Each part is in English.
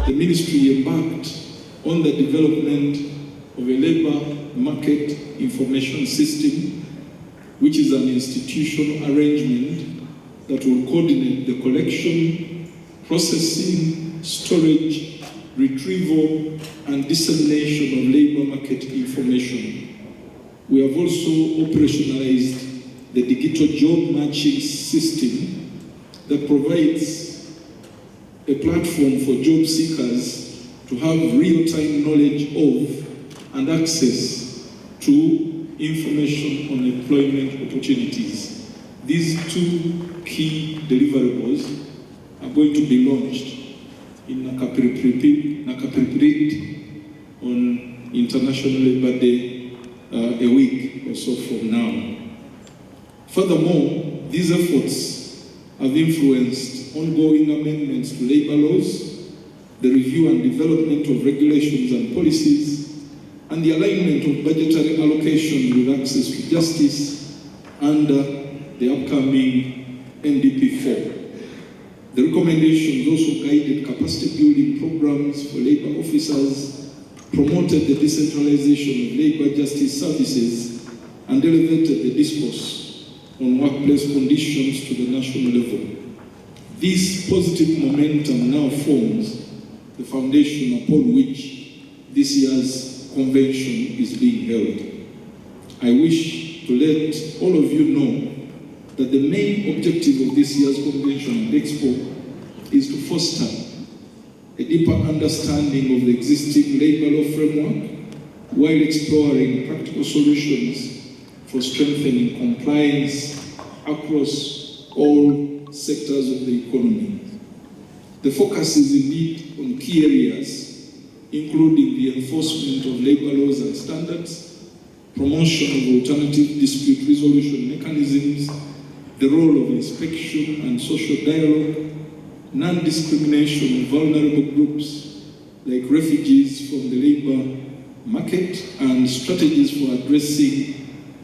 The ministry embarked on the development of a labour market information system, which is an institutional arrangement that will coordinate the collection, processing, storage, retrieval, and dissemination of labour market information. We have also operationalized the digital job matching system that provides a platform for job seekers to have real-time knowledge of and access to information on employment opportunities. These two key deliverables are going to be launched in Nakapiriprit on International Labour Day a week or so from now. Furthermore, these efforts have influenced ongoing amendments to labour laws, the review and development of regulations and policies, and the alignment of budgetary allocations with access to justice under the upcoming NDP4. The recommendations also guided capacity building programs for labour officers, promoted the decentralization of labour justice services, and elevated the discourse on workplace conditions to the national level. This positive momentum now forms the foundation upon which this year's convention is being held. I wish to let all of you know that the main objective of this year's convention and expo is to foster a deeper understanding of the existing labour law framework while exploring practical solutions for strengthening compliance across all sectors of the economy. The focus is indeed on key areas, including the enforcement of labour laws and standards, promotion of alternative dispute resolution mechanisms, the role of inspection and social dialogue, non-discrimination of vulnerable groups like refugees from the labour market, and strategies for addressing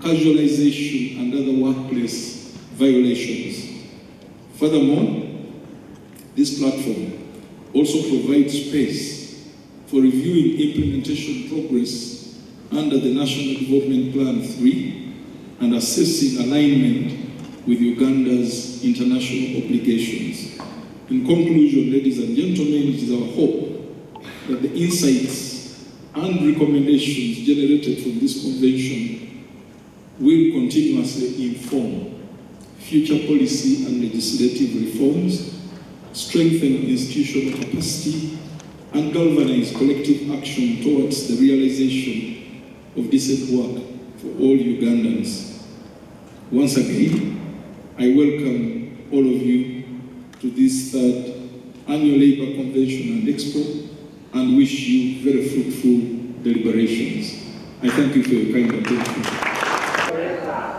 casualization and other workplace violations. Furthermore, this platform also provides space for reviewing implementation progress under the National Development Plan 3 and assessing alignment with Uganda's international obligations. In conclusion, ladies and gentlemen, it is our hope that the insights and recommendations generated from this convention will continuously inform future policy and legislative reforms, strengthen institutional capacity, and galvanize collective action towards the realization of decent work for all Ugandans. Once again, I welcome all of you to this third annual Labour Convention and Expo and wish you very fruitful deliberations. I thank you for your kind attention.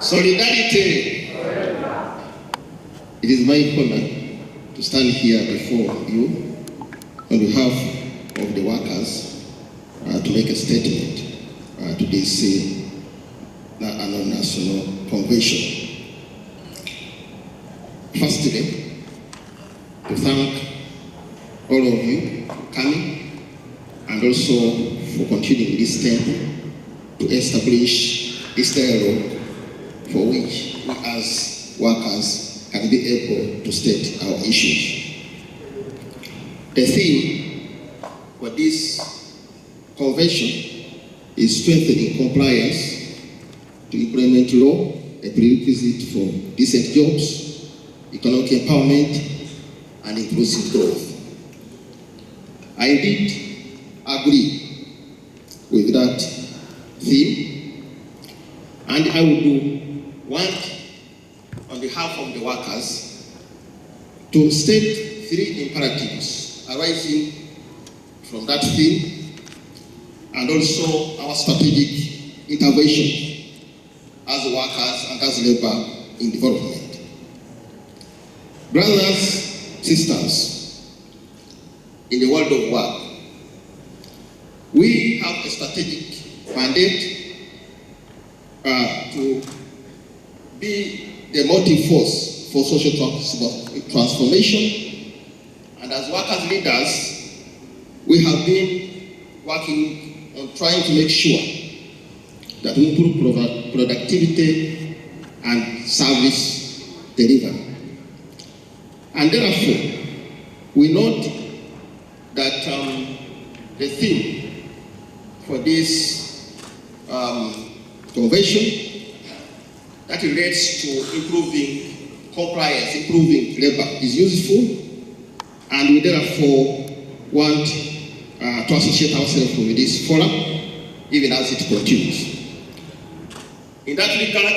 Solidarity. It is my honor to stand here before you on behalf of the workers to make a statement to this annual national convention. Firstly, to thank all of you for coming and also for continuing this step to establish this dialogue for which we as workers can be able to state our issues. The theme for this convention is strengthening compliance to implement law, a prerequisite for decent jobs, economic empowerment, and inclusive growth. I indeed agree with that theme, and I would want, on behalf of the workers, to state three imperatives arising from that theme, and also our strategic intervention as workers and as labor in development. Brothers, sisters, in the world of work, we have a strategic mandate to be the motive force for social transformation, and as workers leaders, we have been working on trying to make sure that we improve productivity and service delivery. And therefore, we note that the theme for this convention that relates to improving compliance, improving labor is useful, and we therefore want to associate ourselves with this forum, even as it continues. In that regard,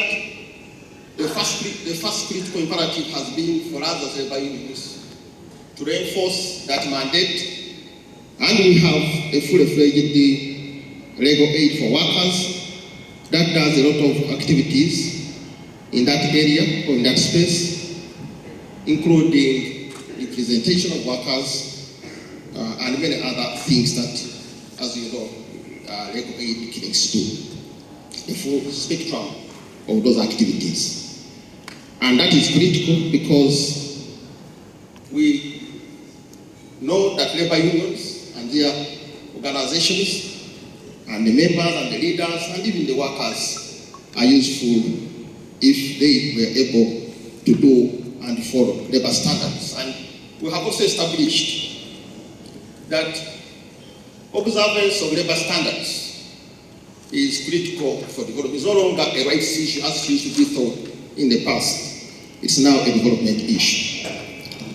the first critical imperative has been for us as labor unions to reinforce that mandate, and we have a fully-fledged legal aid for workers that does a lot of activities in that area or in that space, including representation of workers and many other things that, as you know, legal aid clinics do. The full spectrum of those activities. And that is critical because we know that labor unions and their organizations and the members and the leaders and even the workers are useful if they were able to do and follow labor standards. And we have also established that observance of labor standards is critical for development. It's no longer a rights issue as it used to be thought in the past. It's now a development issue.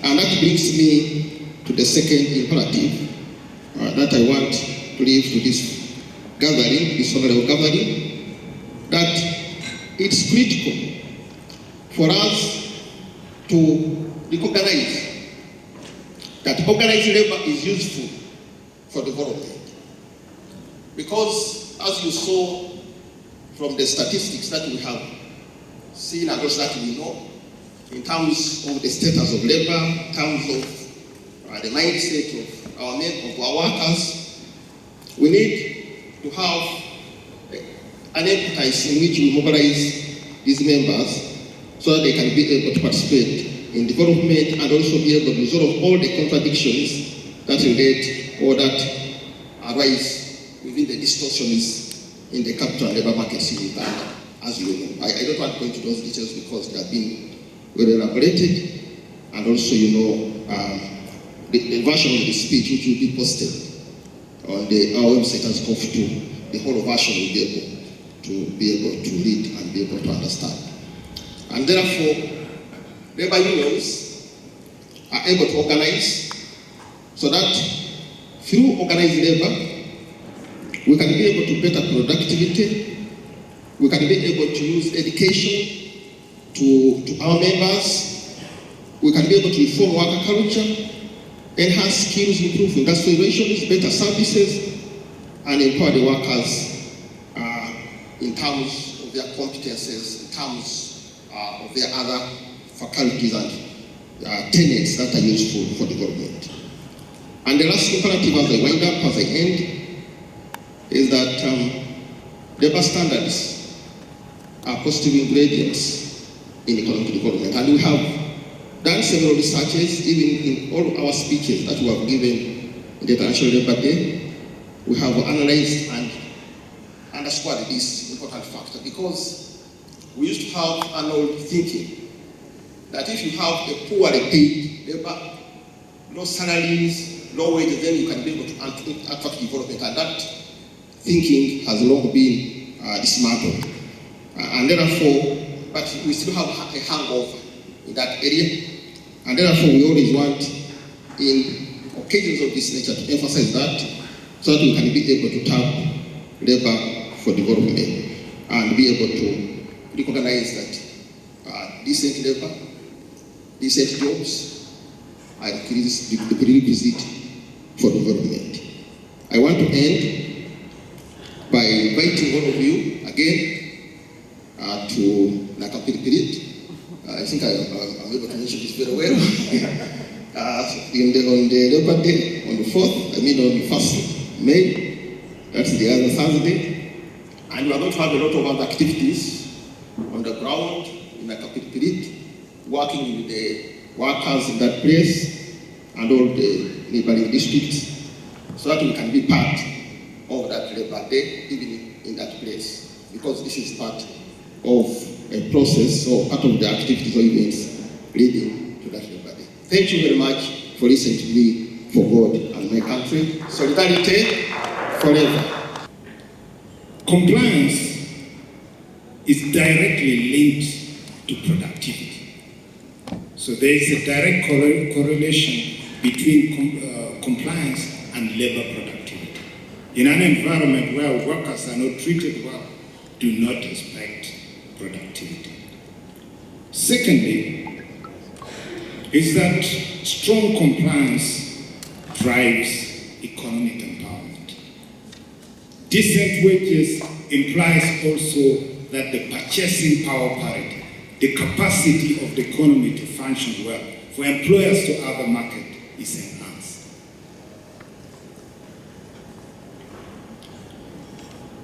And that brings me to the second imperative that I want to leave to this gathering, this honorable gathering, that it's critical for us to recognize that organized labor is useful for development. Because as you saw from the statistics that we have seen and also that we know, in terms of the status of labor, in terms of the mindset of our workers, we need to have an emphasis in which we mobilize these members so that they can be able to participate in development and also be able to resolve all the contradictions that relate or that arise within the distortions in the capital and labor markets in Uganda, as you know. I don't want to go into those details because they have been well elaborated, and also, you know, the version of the speech which will be posted on our website as COF2, the whole version will be able to read and be able to understand. And therefore, labor unions are able to organize so that through organized labor, we can be able to better productivity, we can be able to use education to our members, we can be able to reform worker culture, enhance skills, improve industrial relations, better services, and empower the workers in terms of their competences, in terms of their other faculties and tenets that are useful for development. And the last imperative as I wind up, as I end, is that labor standards are positive ingredients in economic development. And we have done several researches, even in all our speeches that we have given in the International Labour Day. We have analyzed and underscored this important factor because we used to have an old thinking that if you have a poorly paid labor, low salaries, low wages, then you can be able to attract development. And that thinking has long been dismantled. And therefore, but we still have a hangover in that area. And therefore, we always want, in occasions of this nature, to emphasize that so that we can be able to tap labor for development and be able to recognize that decent labor, decent jobs are the prerequisite for development. I want to end by inviting all of you again to Nakapiripirit. I think I'm able to mention this very well. On the Labour Day, on the 4th, on the 1st May, that's the other Thursday. And we are going to have a lot of other activities on the ground in Nakapiripirit, working with the workers in that place and all the neighboring districts, so that we can be part of that Labour Day, even in that place, because this is part of a process or part of the activities or events leading to that Labour Day. Thank you very much for listening to me, for God and my country. Solidarity forever. Compliance is directly linked to productivity. So there is a direct correlation between compliance and labor productivity. In an environment where workers are not treated well, do not expect productivity. Secondly, is that strong compliance drives economic empowerment. Decent wages implies also that the purchasing power parity, the capacity of the economy to function well for employers to have a market is enhanced.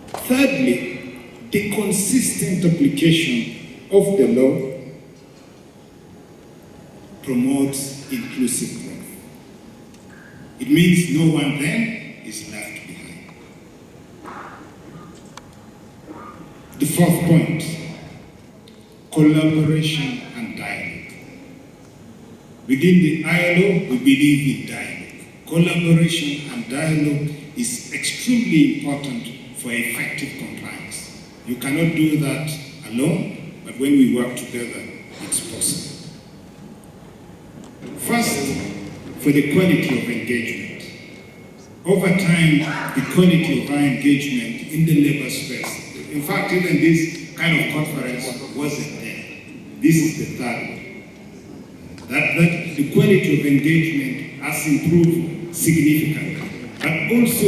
Thirdly, the consistent application of the law promotes inclusive growth. It means no one then is left behind. The fourth point, collaboration and dialogue. Within the ILO, we believe in dialogue. Collaboration and dialogue is extremely important for effective compliance. You cannot do that alone, but when we work together, it's possible. First, for the quality of engagement. Over time, the quality of our engagement in the labor space, in fact, even this kind of conference wasn't there. This is the third one. That the quality of engagement has improved significantly, but also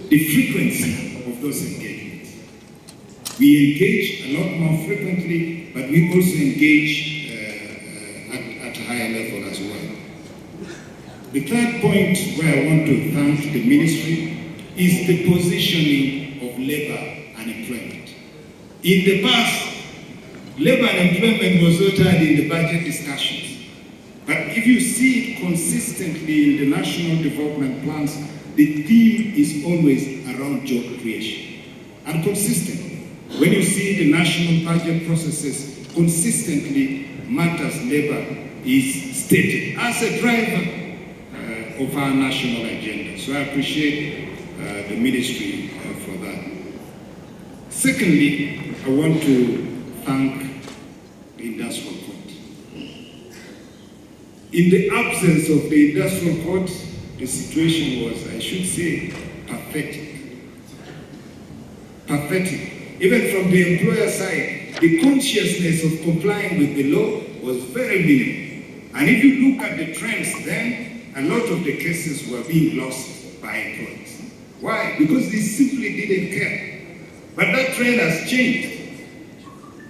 the frequency of those engagements. We engage a lot more frequently, but we also engage at a higher level as well. The third point where I want to thank the ministry is the positioning of labor and employment. In the past, labor and employment was not heard in the budget discussions. But if you see it consistently in the national development plans, the theme is always around job creation. And consistently, when you see the national budget processes, consistently matters labor is stated as a driver of our national agenda. So I appreciate the ministry for that. Secondly, I want to thank the industrial court. In the absence of the industrial court, the situation was, I should say, pathetic. Pathetic. Even from the employer side, the consciousness of complying with the law was very minimal. And if you look at the trends then, a lot of the cases were being lost by employees. Why? Because they simply didn't care. But that trend has changed.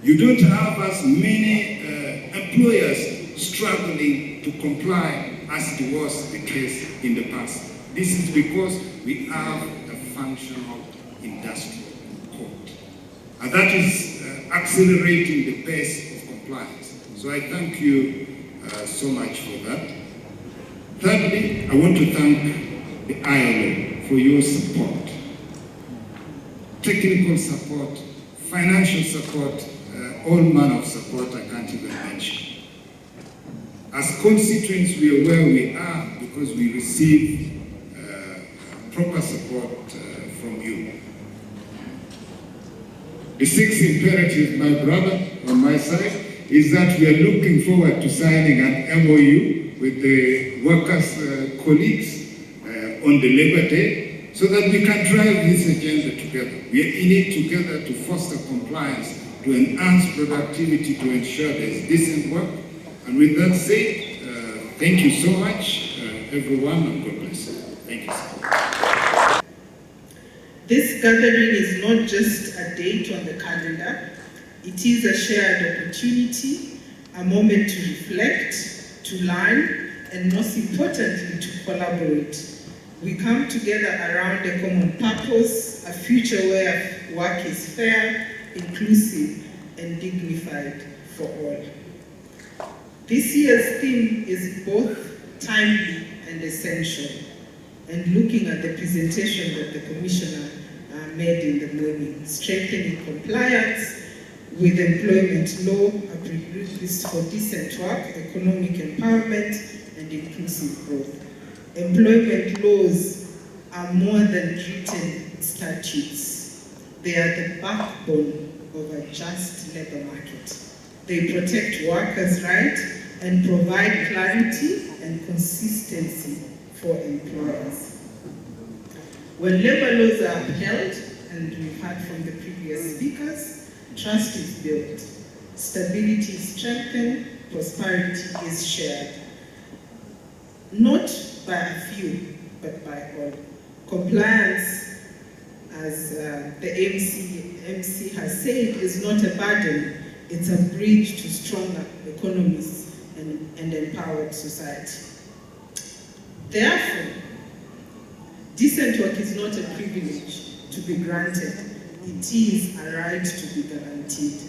You don't have as many employers struggling to comply as it was the case in the past. This is because we have a functional industrial court. And that is accelerating the pace of compliance. So I thank you so much for that. Thirdly, I want to thank the ILO for your support. Technical support, financial support, all manner of support I can't even mention. As constituents, we are where we are because we receive proper support from you. The sixth imperative, my brother, on my side, is that we are looking forward to signing an MOU with the workers' colleagues on the Labour Day so that we can drive this agenda together. We are in it together to foster compliance, to enhance productivity, to ensure there is decent work. And with that said, thank you so much, everyone, and God bless you. Thank you, sir. This gathering is not just a date on the calendar, it is a shared opportunity, a moment to reflect, to learn, and most importantly, to collaborate. We come together around a common purpose, a future where work is fair, inclusive, and dignified for all. This year's theme is both timely and essential. And looking at the presentation that the Commissioner made in the morning, strengthening compliance with employment law, a prerequisite for decent work, economic empowerment, and inclusive growth. Employment laws are more than written statutes. They are the backbone of a just labor market. They protect workers' rights and provide clarity and consistency for employers. When labor laws are upheld, and we've heard from the previous speakers, trust is built, stability is strengthened, prosperity is shared. Not by a few, but by all. Compliance, as the MC has said, is not a burden, it's a bridge to stronger economies and empowered society. Therefore, decent work is not a privilege to be granted, it is a right to be guaranteed.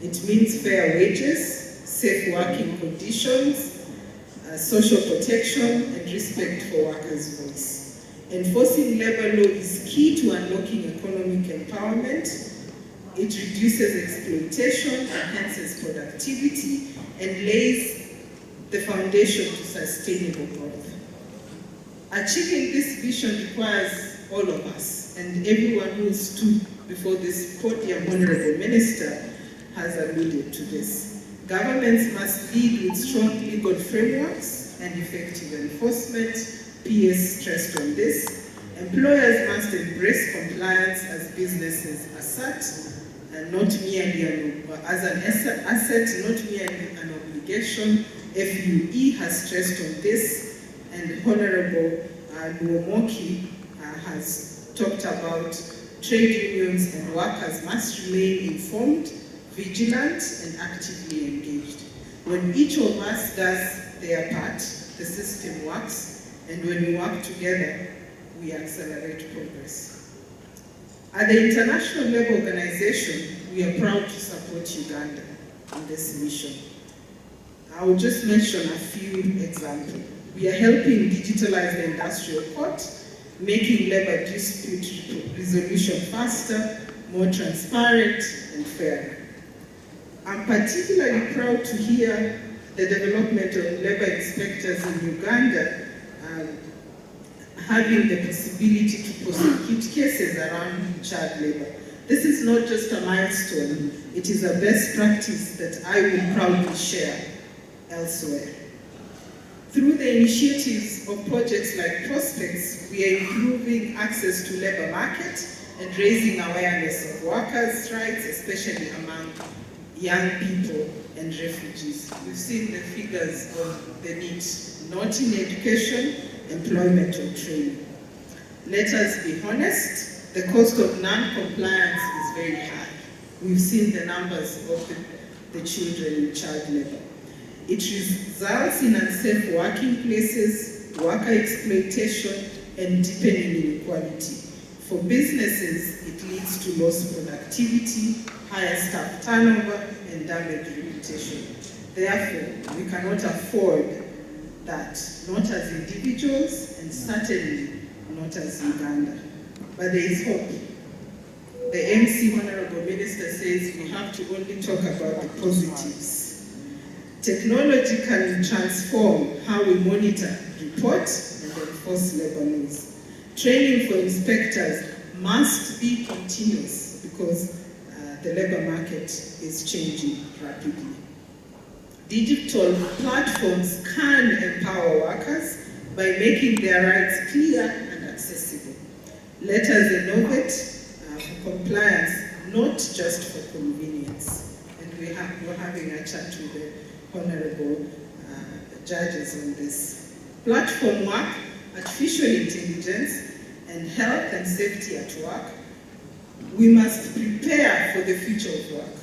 It means fair wages, safe working conditions, social protection, and respect for workers' voice. Enforcing labor law is key to unlocking economic empowerment. It reduces exploitation, enhances productivity, and lays the foundation to sustainable growth. Achieving this vision requires all of us, and everyone who stood before this podium, Honorable Minister, has alluded to this. Governments must lead with strong legal frameworks and effective enforcement. PS stressed on this. Employers must embrace compliance as businesses asset, and not merely as an asset, not merely an obligation. FUE has stressed on this, and Honorable Luomoki has talked about trade unions and workers must remain informed, vigilant, and actively engaged. When each of us does their part, the system works, and when we work together, we accelerate progress. At the International Labour Organization, we are proud to support Uganda in this mission. I will just mention a few examples. We are helping digitalize the industrial court, making labor dispute resolution faster, more transparent, and fair. I'm particularly proud to hear the development of labor inspectors in Uganda having the possibility to prosecute cases around child labor. This is not just a milestone, it is a best practice that I will proudly share elsewhere. Through the initiatives of projects like Prospects, we are improving access to labor market and raising awareness of workers' rights, especially among young people and refugees. We've seen the figures of the need, not in education, employment, or training. Let us be honest, the cost of non-compliance is very high. We've seen the numbers of the children in child labor. It results in unsafe working places, worker exploitation, and deepening inequality. For businesses, it leads to lost productivity, higher staff turnover, and damaged reputation. Therefore, we cannot afford that, not as individuals, and certainly not as Uganda. But there is hope. The MC, Honorable Minister, says we have to only talk about the positives. Technology can transform how we monitor, report, and enforce labor laws. Training for inspectors must be continuous because the labor market is changing rapidly. Digital platforms can empower workers by making their rights clear and accessible. Let us innovate for compliance, not just for convenience. And we're having a chat with the honorable judges on this. Platform work artificial intelligence, and health and safety at work, we must prepare for the future of work.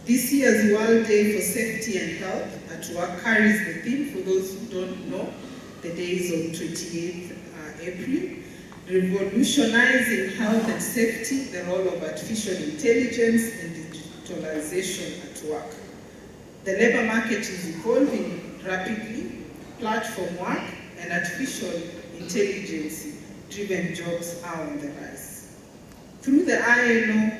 This year's World Day for Safety and Health at Work carries the theme, for those who don't know, the day is on 28th April, revolutionizing health and safety, the role of artificial intelligence and digitalization at work. The labor market is evolving rapidly. Platform work and artificial intelligence-driven jobs are on the rise. Through the ILO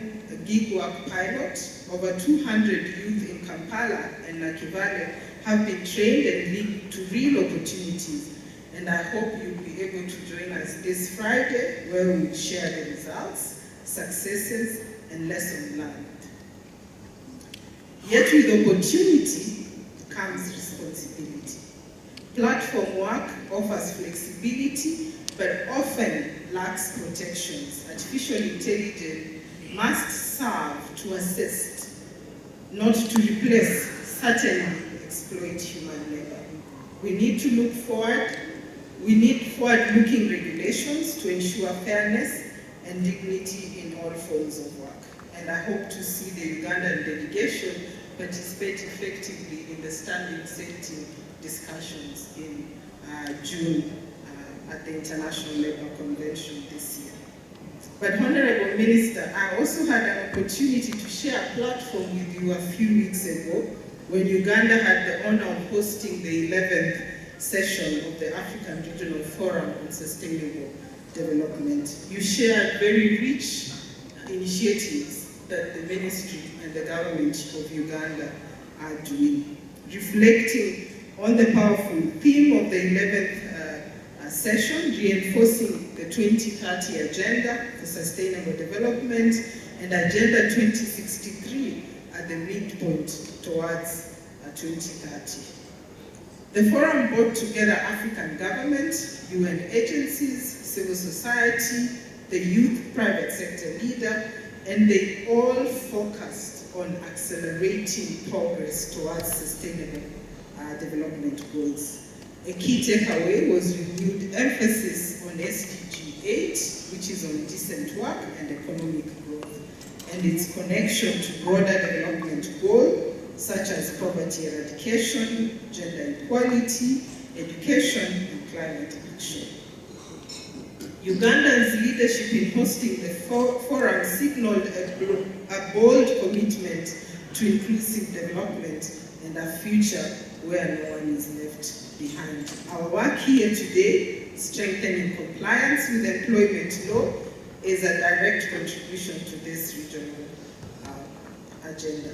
gig work pilot, over 200 youth in Kampala and Nakivale have been trained and linked to real opportunities, and I hope you'll be able to join us this Friday, where we'll share the results, successes, and lessons learned. Yet with opportunity comes responsibility. Platform work offers flexibility, but often lacks protections. Artificial intelligence must serve to assist, not to replace, certainly exploit human labor. We need to look forward. We need forward-looking regulations to ensure fairness and dignity in all forms of work. And I hope to see the Ugandan delegation participate effectively in the standing setting discussions in June at the International Labour Convention this year. But Honourable Minister, I also had an opportunity to share a platform with you a few weeks ago when Uganda had the honour of hosting the 11th session of the African Regional Forum on Sustainable Development. You shared very rich initiatives that the ministry and the government of Uganda are doing, reflecting on the powerful theme of the 11th session, reinforcing the 2030 Agenda for Sustainable Development and Agenda 2063 at the midpoint towards 2030. The forum brought together African governments, UN agencies, civil society, the youth private sector leader, and they all focused on accelerating progress towards sustainable development goals. A key takeaway was renewed emphasis on SDG 8, which is on decent work and economic growth, and its connection to broader development goals such as poverty eradication, gender equality, education, and climate action. Uganda's leadership in hosting the forum signaled a bold commitment to inclusive development and a future where no one is left behind. Our work here today, strengthening compliance with employment law, is a direct contribution to this regional agenda.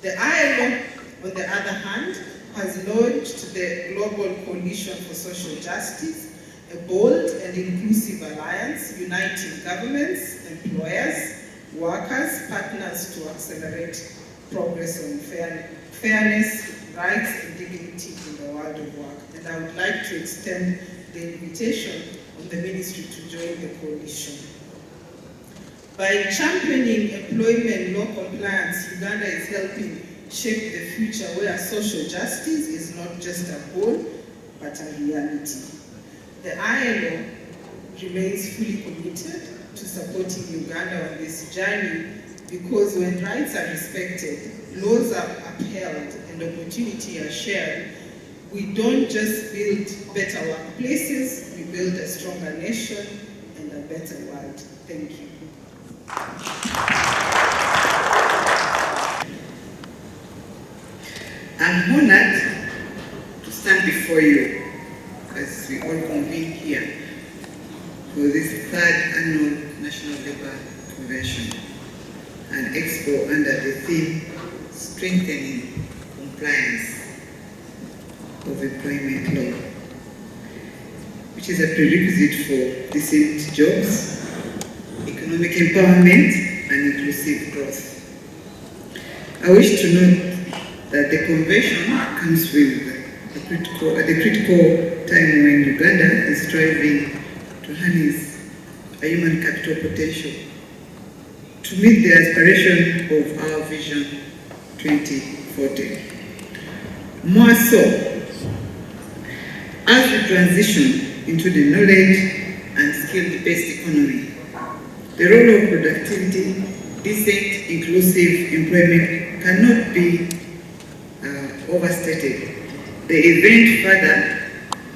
The ILO, on the other hand, has launched the Global Coalition for Social Justice, a bold and inclusive alliance uniting governments, employers, workers, partners to accelerate progress on fairness, rights, and dignity in the world of work. And I would like to extend the invitation on the ministry to join the coalition. By championing employment law compliance, Uganda is helping shape the future where social justice is not just a goal, but a reality. The ILO remains fully committed to supporting Uganda on this journey, because when rights are respected, laws are upheld, and opportunity are shared, we don't just build better workplaces, we build a stronger nation and a better world. Thank you. I'm honored to stand before you as we all convene here for this third annual National Labour Convention, an expo under the theme Strengthening Compliance of Employment Law, which is a prerequisite for decent jobs, economic empowerment, and inclusive growth. I wish to note that the convention comes with at the critical time when Uganda is striving to harness a human capital potential to meet the aspiration of our Vision 2040. More so, as we transition into the knowledge and skill-based economy. The role of productivity, decent, inclusive employment cannot be overstated. The event further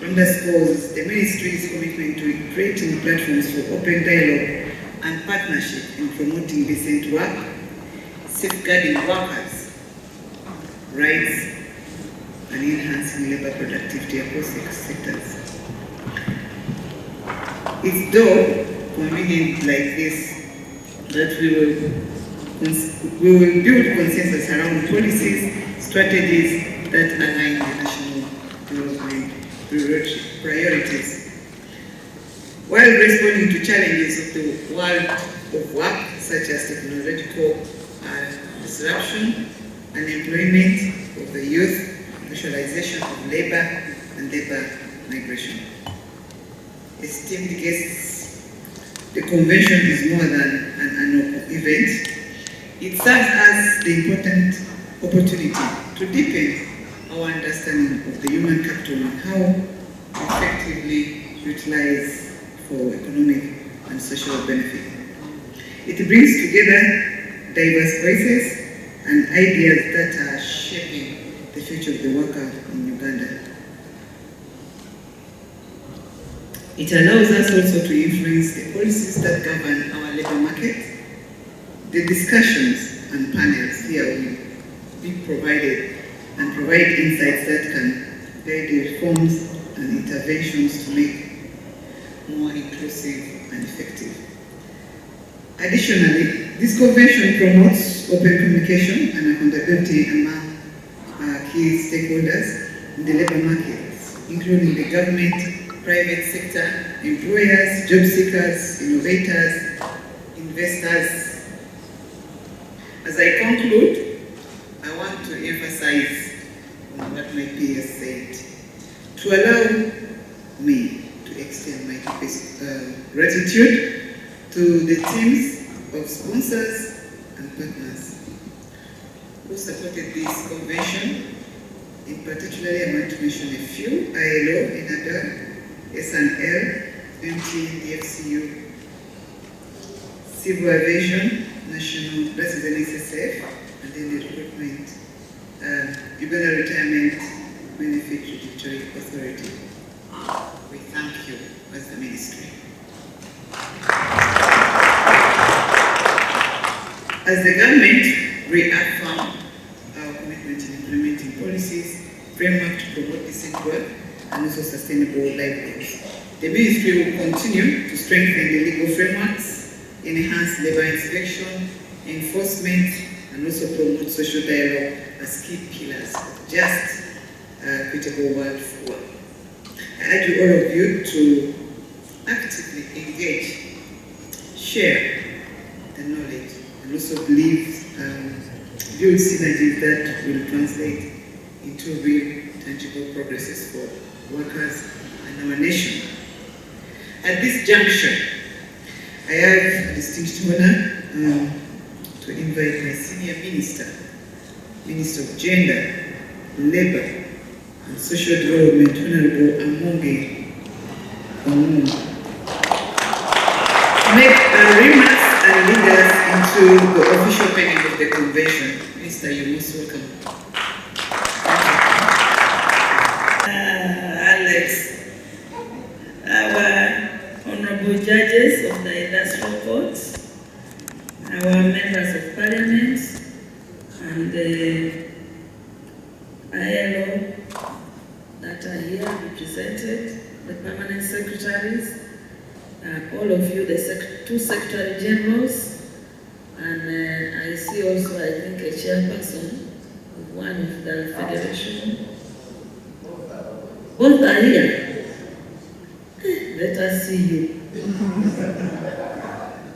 underscores the Ministry's commitment to creating platforms for open dialogue and partnership in promoting decent work, safeguarding workers' rights, and enhancing labor productivity across sectors. It's though convenient like this that we will build consensus around policies, strategies that align the national development priorities, while responding to challenges of the world of work, such as technological disruption, unemployment of the youth, socialization of labor, and labor migration. Esteemed guests, the convention is more than an annual event. It serves as the important opportunity to deepen our understanding of the human capital and how effectively utilize for economic and social benefit. It brings together diverse voices and ideas that are shaping the future of the worker in Uganda. It allows us also to influence the policies that govern our labor market. The discussions and panels here will be provided and provide insights that can guide the reforms and interventions to make more inclusive and effective. Additionally, this convention promotes open communication and accountability among key stakeholders in the labor markets, including the government, private sector, employers, job seekers, innovators, investors. As I conclude, I want to emphasize on what my peers said, to allow me to extend my gratitude to the teams of sponsors and partners who supported this convention. In particular, I want to mention a few: ILO, INADA, SNL, MT, DFCU, Civil Aviation, National, that is an SSF, and then the recruitment, Uganda Retirement Benefit Regulatory Authority. We thank you as the ministry. As the government reaffirm our commitment in implementing policies, framework to promote decent work and also sustainable livelihoods, the ministry will continue to strengthen the legal frameworks, enhance labor inspection, enforcement, and also promote social dialogue as key pillars of just equitable world for work. I urge all of you to actively engage, share the knowledge, and also build synergies that will translate into real, tangible progresses for workers and our nation. At this juncture, I have a distinct honor to invite my senior minister, Minister of Gender, Labour and Social Development, Honorable Amonge Omu, to make remarks and lead us into the official opening of the convention. Minister, you're most welcome. Alex, our honorable judges of the industrial courts, our members of parliament, and the ILO that are here represented, the permanent secretaries, all of you, the two secretary generals, and I see also, I think, a chairperson of one of the federation. Both are here. Let us see you.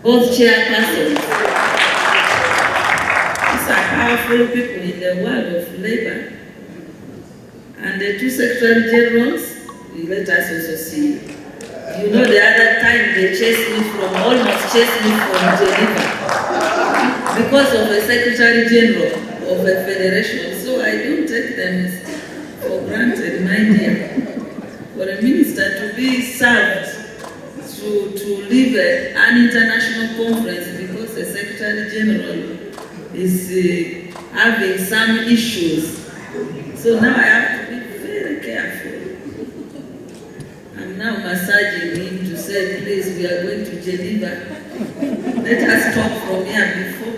Both chairpersons. These are powerful people in the world of labor. And the two secretary generals, let us also see you. You know, the other time they almost chased me from Geneva because of a secretary general of a federation. So I don't take them for granted, my dear. For a minister to be served to leave an international conference because the Secretary General is having some issues. So now I have to be very careful. I'm now massaging him to say, please, we are going to Geneva. Let us talk from here before.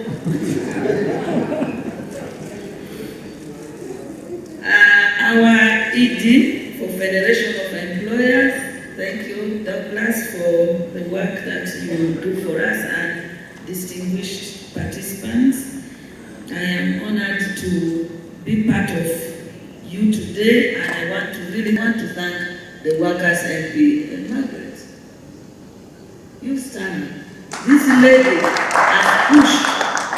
Our ED for Federation of Employers, thank you, Douglas, for the work that you do for us and distinguished participants. I am honored to be part of you today, and I really want to thank the workers MP and Margaret. You stand. This lady has pushed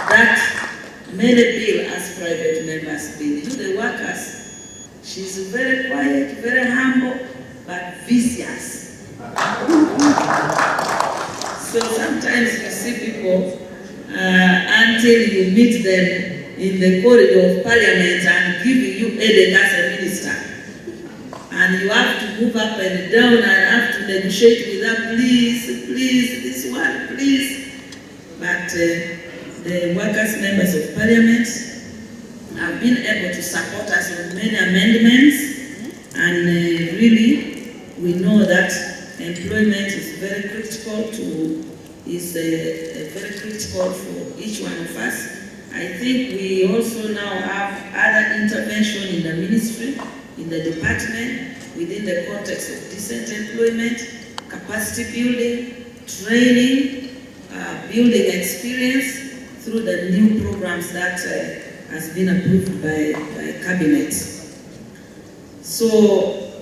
that many bill as private members bill. To the workers, she's very quiet, very humble, but vicious. So sometimes you see people until you meet them in the corridor of Parliament and giving you headache as a minister. And you have to move up and down and have to negotiate with them, please, please, this one, please. But the workers' members of Parliament have been able to support us on many amendments, and really we know that employment is very critical very critical for each one of us. I think we also now have other intervention in the ministry, in the department, within the context of decent employment, capacity building, training, building experience through the new programs that has been approved by Cabinet. So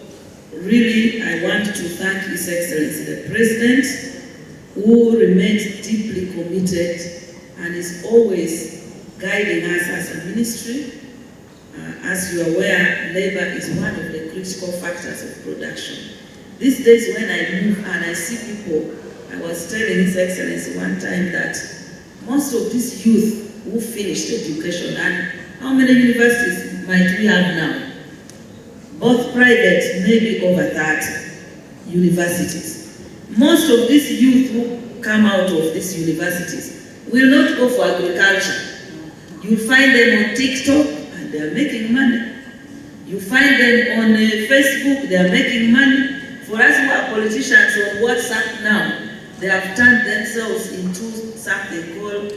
really, I want to thank His Excellency the President, who remains deeply committed and is always guiding us as a ministry. As you are aware, labor is one of the critical factors of production. These days when I move and I see people, I was telling His Excellency one time that most of these youth who finished education, and how many universities might we have now? Both private, maybe over 30 universities. Most of these youth who come out of these universities will not go for agriculture. You find them on TikTok and they are making money. You find them on Facebook, they are making money. For us who are politicians on WhatsApp now, they have turned themselves into something called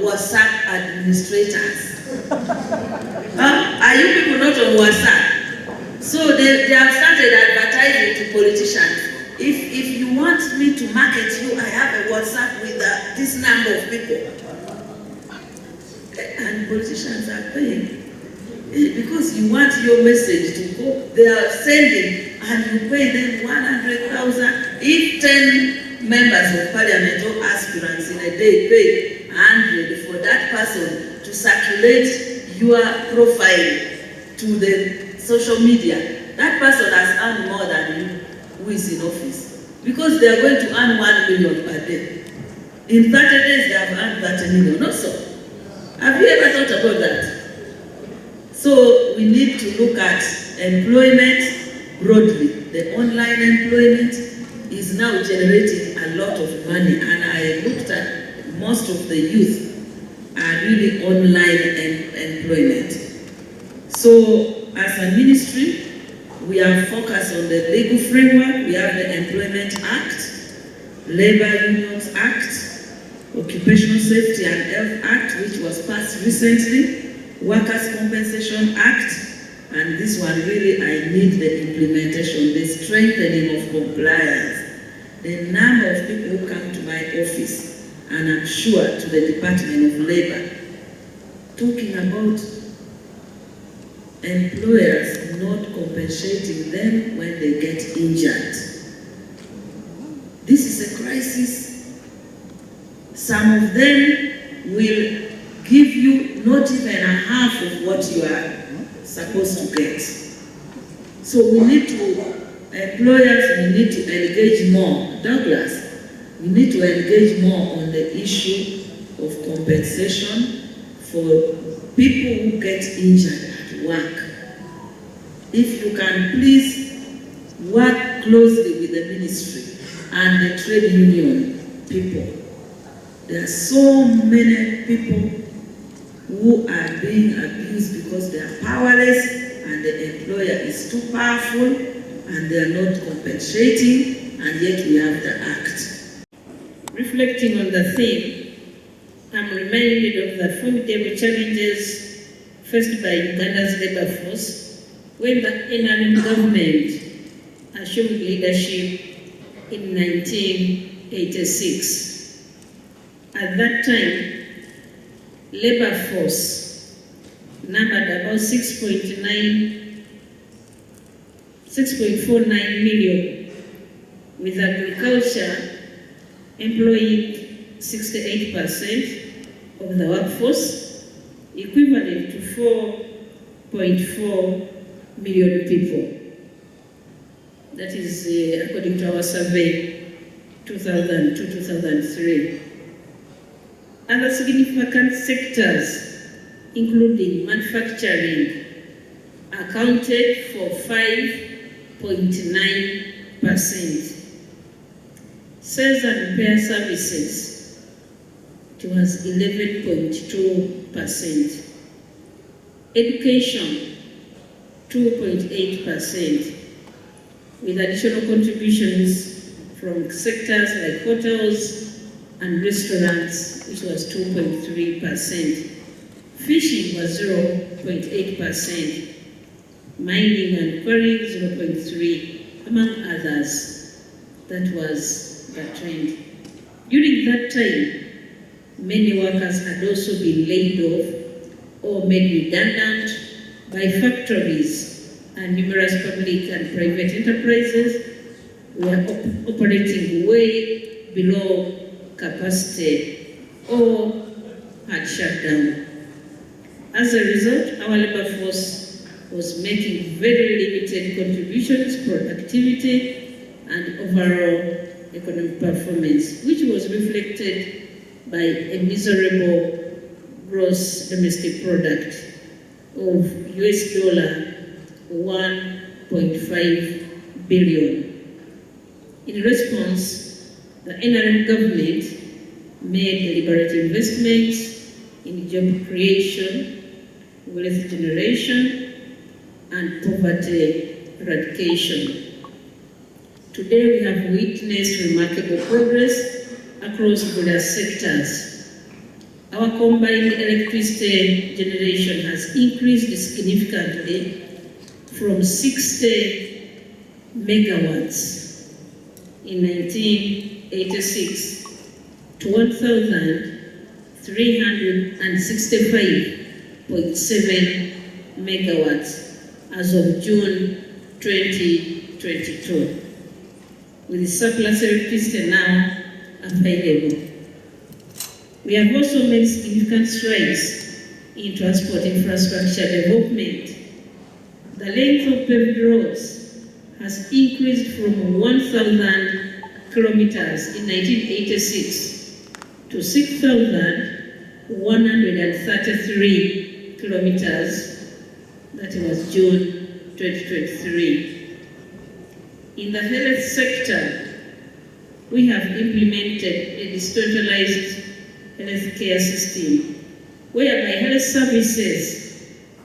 WhatsApp administrators. Are you people not on WhatsApp? So they have started advertising to politicians. If you want me to market you, I have a WhatsApp with this number of people. And politicians are paying. Because you want your message to go, they are sending, and you pay them 100,000. If 10 members of Parliament or aspirants in a day pay 100 for that person to circulate your profile to the social media, that person has earned more than you who is in office. Because they are going to earn 1 million per day. In 30 days, they have earned 30 million also. Have you ever thought about that? So we need to look at employment broadly. The online employment is now generating a lot of money, and I looked at most of the youth are really online employment. So as a ministry, we are focused on the legal framework. We have the Employment Act, Labor Unions Act, Occupational Safety and Health Act, which was passed recently, Workers' Compensation Act, and this one really I need the implementation, the strengthening of compliance. The number of people who come to my office, and I'm sure to the Department of Labor, talking about employers not compensating them when they get injured. This is a crisis. Some of them will give you not even a half of what you are supposed to get. So we need to, employers, we need to engage more. Douglas, we need to engage more on the issue of compensation for people who get injured at work. If you can please work closely with the ministry and the trade union people. There are so many people who are being abused because they are powerless and the employer is too powerful and they are not compensating, and yet we have the act. Reflecting on the theme, I'm reminded of the formidable challenges faced by Uganda's labor force when the NRM government assumed leadership in 1986. At that time, labor force numbered about 6.49 million, with agriculture employing 68% of the workforce, equivalent to 4.4 million people. That is according to our survey, 2002-2003. Other significant sectors, including manufacturing, accounted for 5.9%. Sales and repair services, it was 11.2%. Education, 2.8%, with additional contributions from sectors like hotels and restaurants, which was 2.3%. Fishing was 0.8%. Mining and quarrying 0.3%, among others. That was the trend. During that time, many workers had also been laid off or made redundant by factories, and numerous public and private enterprises were operating way below capacity or had shut down. As a result, our labor force was making very limited contributions, productivity, and overall economic performance, which was reflected by a miserable gross domestic product of $1.5 billion. In response, the NRM government made deliberate investments in job creation, wealth generation, and poverty eradication. Today we have witnessed remarkable progress across various sectors. Our combined electricity generation has increased significantly from 60 megawatts in 1986 to 1,365.7 megawatts as of June 2022. With surplus electricity now available. We have also made significant strides in transport infrastructure development. The length of paved roads has increased from 1,000 kilometers in 1986 to 6,133 kilometers. That was June 2023. In the health sector, we have implemented a decentralized healthcare system whereby health services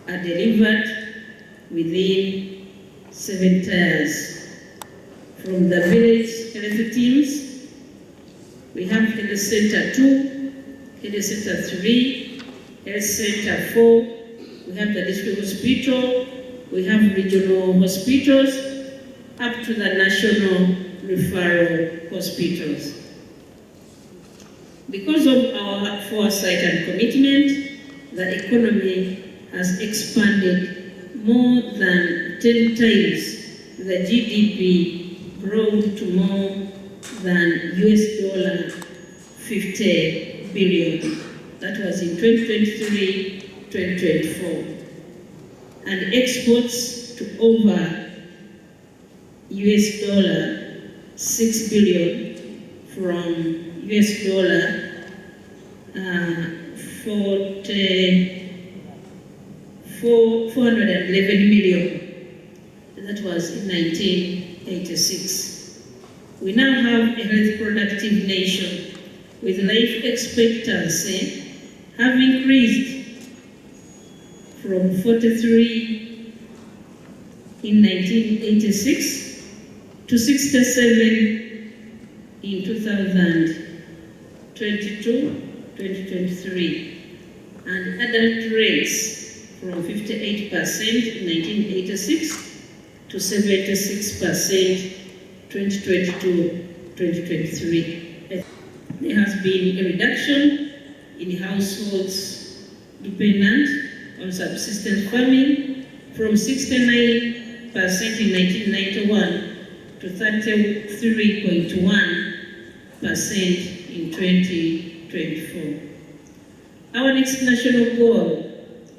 are delivered within 7 tiers. From the village health teams, we have Health Center 2, Health Center 3, Health Center 4, we have the district hospital, we have regional hospitals, up to the national referral hospitals. Because of our foresight and commitment, the economy has expanded more than 10 times. The GDP grew to more than $50 billion. That was in 2023-2024. And exports to over $6 billion from $411 million. That was in 1986. 1986. We now have a healthy, productive nation with life expectancy have increased from 43 in 1986 to 67 in 2022-2023, and adult rates from 58% in 1986 to 76% 2022-2023. There has been a reduction in households dependent on subsistence farming from 69% in 1991 to 33.1% in 2024. Our next national goal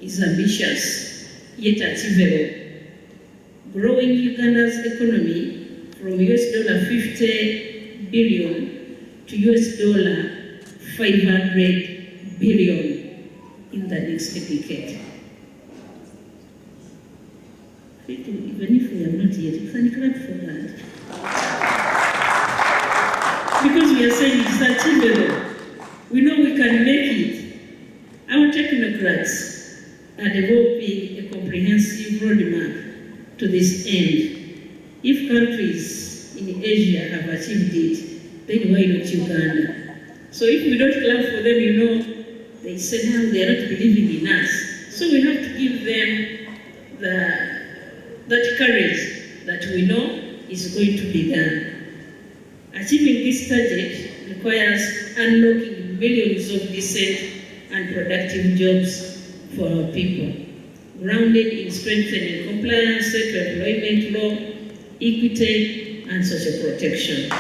is ambitious yet achievable. Growing Uganda's economy from $50 billion to $500 billion in the next decade. Even if we are not yet, we can clap for that. Because we are saying it's achievable. We know we can make it. Our technocrats are developing a comprehensive roadmap to this end. If countries in Asia have achieved it, then why not Uganda? So if we don't clap for them, they say now they are not believing in us. So we have to give them that courage that we know is going to be done. Achieving this target requires unlocking millions of decent and productive jobs for our people, grounded in strengthening compliance, sector employment law, equity, and social protection.